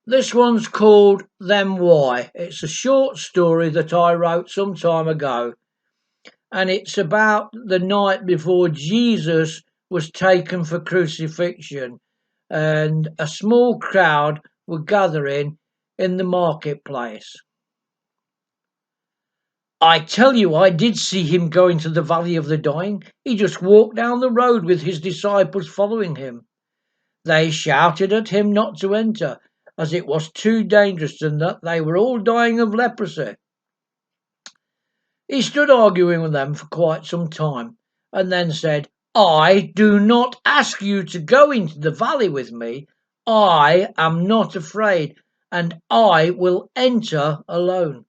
This one's called Them Why. It's a short story that I wrote some time ago, and it's about the night before Jesus was taken for crucifixion, and a small crowd were gathering in the marketplace. I tell you, I did see him go into the Valley of the Dying. He just walked down the road with his disciples following him. They shouted at him not to enter, as it was too dangerous and that they were all dying of leprosy. He stood arguing with them for quite some time, and then said, I do not ask you to go into the valley with me. I am not afraid, and I will enter alone.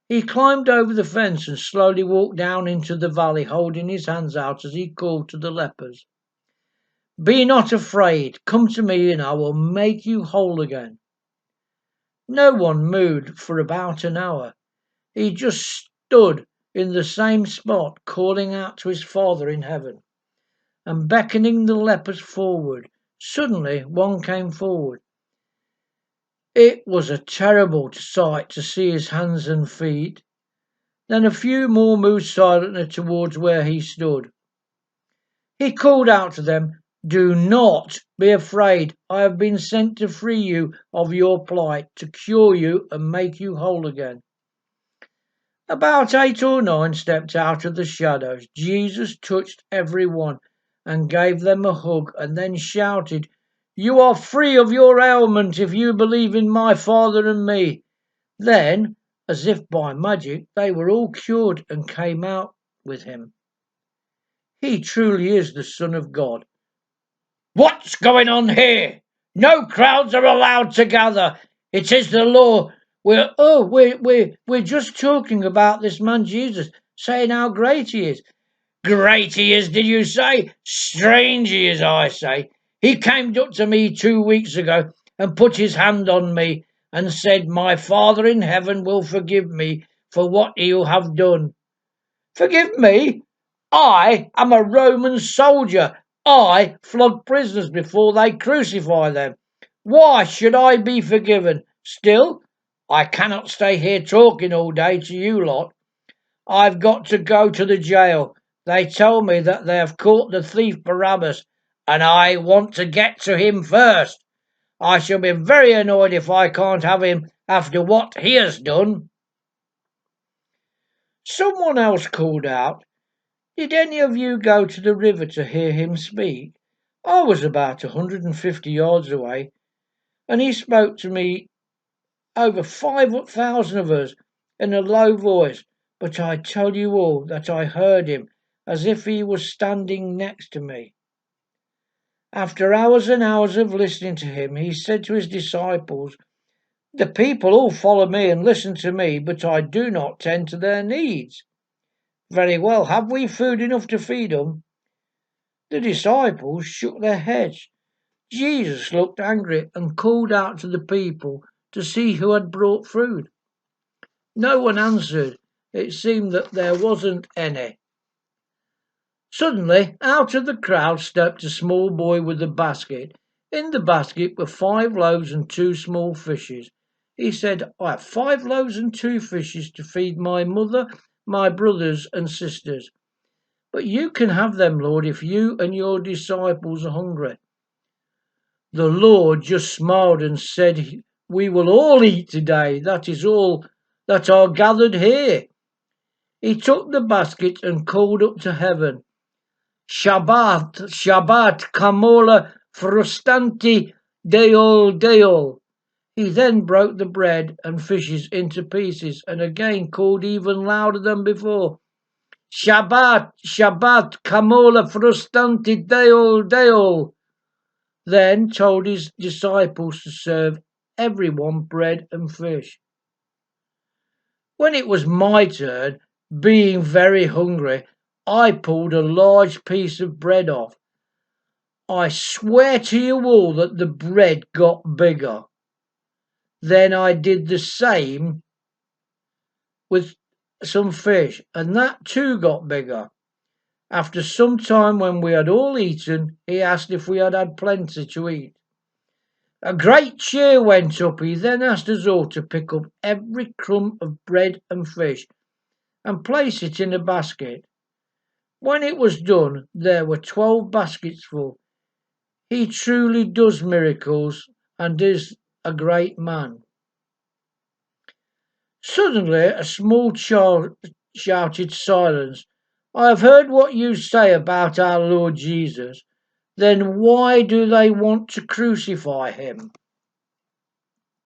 He climbed over the fence and slowly walked down into the valley, holding his hands out as he called to the lepers. Be not afraid, come to me and I will make you whole again. No one moved for about an hour. He just stood in the same spot, calling out to his Father in heaven and beckoning the lepers forward. Suddenly one came forward. It was a terrible sight to see his hands and feet. Then a few more moved silently towards where he stood. He called out to them, Do not be afraid. I have been sent to free you of your plight, to cure you and make you whole again. About 8 or 9 stepped out of the shadows. Jesus touched every one and gave them a hug, and then shouted, You are free of your ailment if you believe in my Father and me. Then, as if by magic, they were all cured and came out with him. He truly is the Son of God. What's going on here? No crowds are allowed to gather. It is the law. We're just talking about this man Jesus, saying how great he is. Great he is, did you say? Strange he is, I say. He came up to me 2 weeks ago and put his hand on me and said, My Father in heaven will forgive me for what you have done. Forgive me? I am a Roman soldier. I flog prisoners before they crucify them. Why should I be forgiven? Still, I cannot stay here talking all day to you lot. I've got to go to the jail. They tell me that they have caught the thief Barabbas, and I want to get to him first. I shall be very annoyed if I can't have him after what he has done. Someone else called out, Did any of you go to the river to hear him speak? I was about 150 yards away, and he spoke to me, over 5,000 of us, in a low voice, but I tell you all that I heard him as if he was standing next to me. After hours and hours of listening to him, he said to his disciples, The people all follow me and listen to me, but I do not tend to their needs. Very well, have we food enough to feed them? The disciples shook their heads. Jesus looked angry and called out to the people to see who had brought food. No one answered. It seemed that there wasn't any. Suddenly, out of the crowd stepped a small boy with a basket. In the basket were 5 loaves and 2 small fishes. He said, I have 5 loaves and 2 fishes to feed my mother, my brothers and sisters. But you can have them, Lord, if you and your disciples are hungry. The Lord just smiled and said, We will all eat today. That is all that are gathered here. He took the basket and called up to heaven, Shabbat, Shabbat, Kamola, Frustanti, Deol, Deol. He then broke the bread and fishes into pieces and again called even louder than before, Shabbat, Shabbat, Kamola, Frustanti, Deol, Deol. Then told his disciples to serve everyone bread and fish. When it was my turn, being very hungry, I pulled a large piece of bread off. I swear to you all that the bread got bigger. Then I did the same with some fish, and that too got bigger. After some time, when we had all eaten, he asked if we had had plenty to eat. A great cheer went up. He then asked us all to pick up every crumb of bread and fish and place it in a basket. When it was done, there were 12 baskets full. He truly does miracles and is a great man. Suddenly a small child shouted, "Silence! I have heard what you say about our Lord Jesus. Then why do they want to crucify him?"